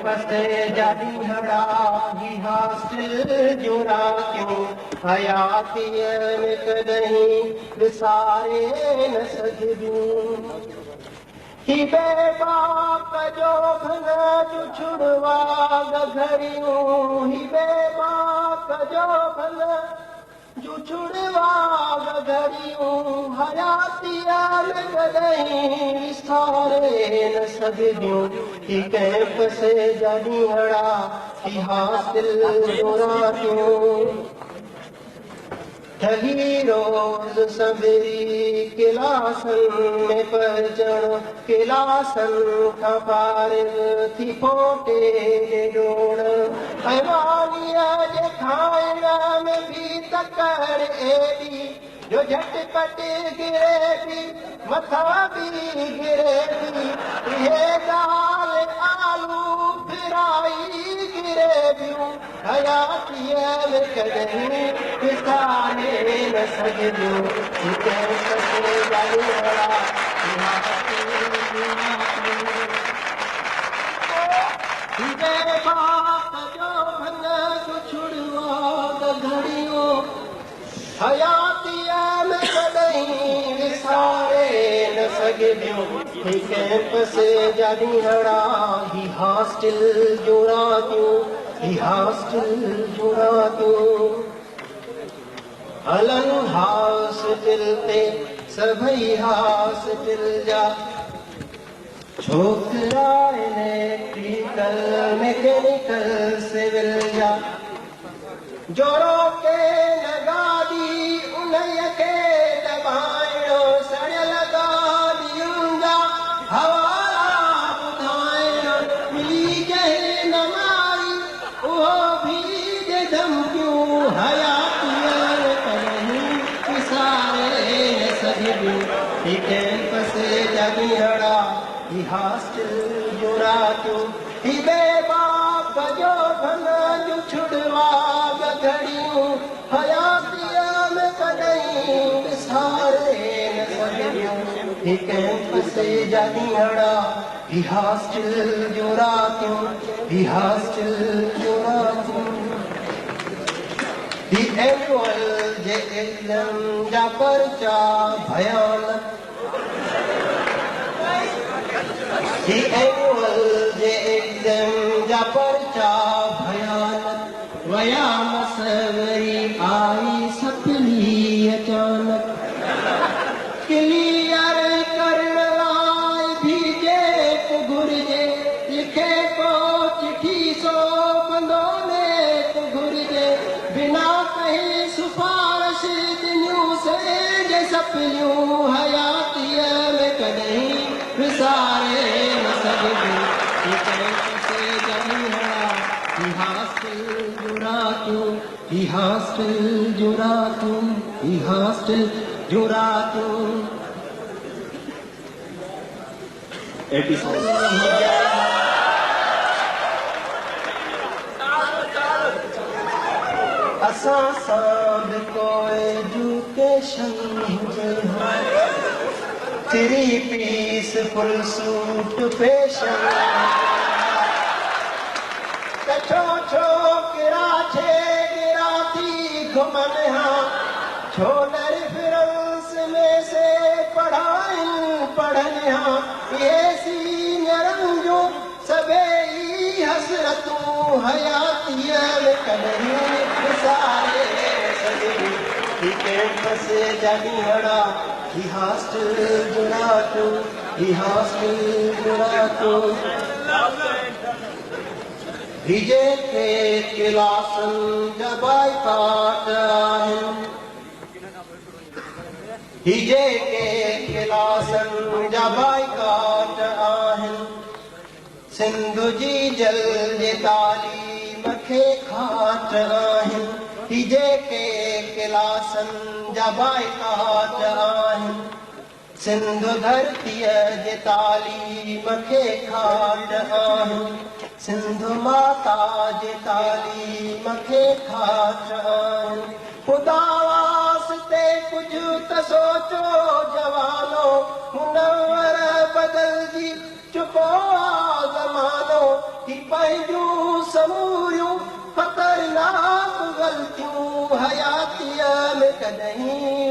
फसे जादी हड़ा ही हासिल जुड़ा क्यों हयाती कदहीं विसारे न सजूं ही बेबाक जो भन जो छुड़वा गघरियूं ही बेबाक जो भन जो छुड़वा गघरियूं हयाती कदहीं विसारे न सजूं ही कैंप से जादी हड़ा ही हासिल जुड़ा क्यों ठगी रोज सबरी किलासन में परचण किलासन का पारिन थी पोटे डोण पैमानिया जे खाइण में भी तकड़ एडी जो झटपट गिरे भी मथा भी गिरे भी ये दाल आलू फिराई गिरे बियूं हयातीअ में कदहीं विसारे न सघिजूं कैंप से जादी हड़ा बेबाक जो भन जो छुड़वा गघरियूं हयातीअ में कदहीं विसारे न सघिजूं ही कैंप से जादी हड़ा ही हॉस्टल जुड़ा क्यों ही हॉस्टल जुड़ा क्यों हलन हॉस्टल ते सभई हॉस्टल जा छोकरा इलेक्ट्रिकल मैकेनिकल सिविल जा जोरो के लगादी उन्हईअ खे दबाइणो सड़ियल गाॾियुनि जा हवाला ॿुधाइणो मिली जंहिं न मारी उहो भी जे धमकियूं हयातीअ कॾहिं विसारे न सघिबियूं ही कैंप से जादी हड़ा ही हॉस्टल जुड़ा क्यों ही बेबाक जो भन जो छुड़वा गघरियूं हयातीअ में कॾहिं विसारे न सघिबियूं ही कैंप से जादी हड़ा ही हॉस्टल जुड़ा क्यों ही हॉस्टल जुड़ा क्यों ही एनुअल जे एग्जाम जा पर्चा भयानक ही एनुअल जे एग्जाम जा पर्चा भयानक वया मसवरी आई सपनी अचानक क्लियर करण लाइ भी जेक घुरिजे लिखे को चिठी सो बंदो में घुरिजे बिना कहीं सिफारिश दिनियूं से जे सपनियूं हयातीअ में कॾहिं विसारे न सघिबियूं ही कैंप से जादी हड़ा ही हॉस्टल जुड़ा क्यों ही हॉस्टल जुड़ा क्यों ही हॉस्टल जुड़ा क्यों असां सां बि को एजुकेशन हुजे हा 3 पीस फुल सूट फैशन छो छोकिरा छेगिरा थी घुमनि हा छो न रेफरेंस में से पढ़नि हा ये सीनियरनि जूं सभई हसरतूं हयातीअ में कॾहिं विसारे न सघिबियूं ही कैंप से जादी हड़ा ही हॉस्टल जुड़ा क्यों ही हॉस्टल जुड़ा क्यों ही जेके क्लासनि जा बाइकाट आहिनि ही जेके क्लासनि जा बाइकाट आहिनि सिंध जी जल जे तालीम खे खाट आहिनि ही जेके क्लासनि जा बाइकाट आहिनि सिंध धरतीअ जे तालीम खे खाट आहिनि सिंधु माता जे तालीम खे खाचन खुदा वास्ते कुछ त सोचो जवानो मुनव्वर बदलजी चुको आ ज़मानो ही पंहिंजूं समूरियूं ख़तरनाक ग़लतियूं हयातीअ में कॾहिं